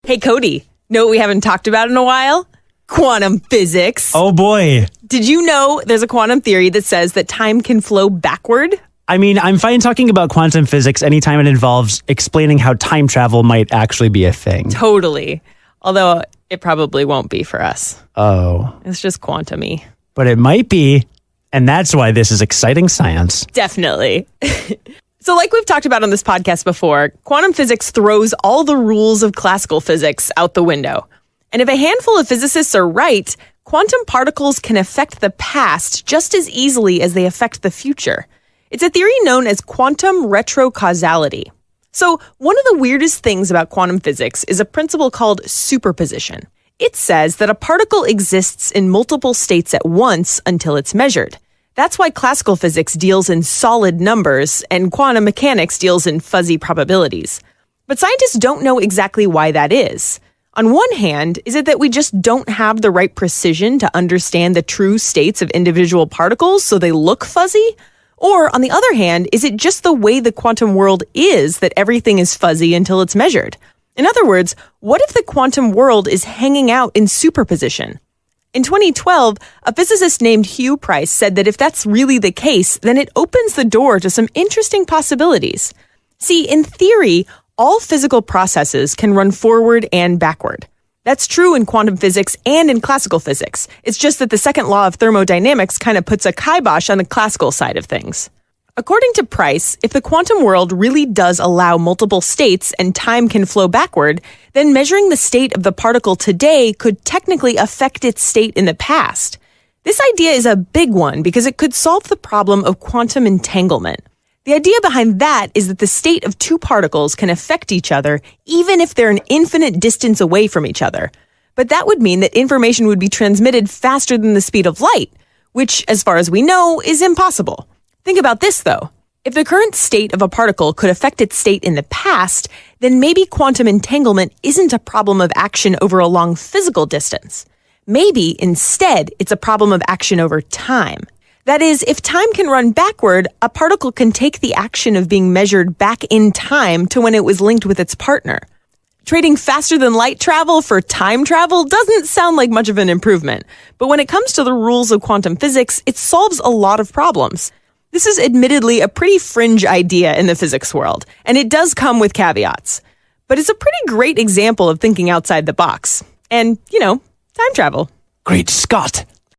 Hey, Cody, know what we haven't talked about in a while? Quantum physics. Oh, boy. Did you know there's a quantum theory that says that time can flow backward? I mean, I'm fine talking about quantum physics anytime it involves explaining how time travel might actually be a thing. Totally. Although it probably won't be for us. Oh. It's just quantum-y. But it might be, and that's why this is exciting science. Definitely. So like we've talked about on this podcast before, quantum physics throws all the rules of classical physics out the window. And if a handful of physicists are right, quantum particles can affect the past just as easily as they affect the future. It's a theory known as quantum retrocausality. So one of the weirdest things about quantum physics is a principle called superposition. It says that a particle exists in multiple states at once until it's measured. That's why classical physics deals in solid numbers and quantum mechanics deals in fuzzy probabilities. But scientists don't know exactly why that is. On one hand, is it that we just don't have the right precision to understand the true states of individual particles so they look fuzzy? Or on the other hand, is it just the way the quantum world is that everything is fuzzy until it's measured? In other words, what if the quantum world is hanging out in superposition? In 2012, a physicist named Hugh Price said that if that's really the case, then it opens the door to some interesting possibilities. See, in theory, all physical processes can run forward and backward. That's true in quantum physics and in classical physics. It's just that the second law of thermodynamics kind of puts a kibosh on the classical side of things. According to Price, if the quantum world really does allow multiple states and time can flow backward, then measuring the state of the particle today could technically affect its state in the past. This idea is a big one because it could solve the problem of quantum entanglement. The idea behind that is that the state of two particles can affect each other even if they're an infinite distance away from each other. But that would mean that information would be transmitted faster than the speed of light, which, as far as we know, is impossible. Think about this, though. If the current state of a particle could affect its state in the past, then maybe quantum entanglement isn't a problem of action over a long physical distance. Maybe, instead, it's a problem of action over time. That is, if time can run backward, a particle can take the action of being measured back in time to when it was linked with its partner. Trading faster than light travel for time travel doesn't sound like much of an improvement, but when it comes to the rules of quantum physics, it solves a lot of problems. This is admittedly a pretty fringe idea in the physics world, and it does come with caveats. But it's a pretty great example of thinking outside the box. And, time travel. Great Scott!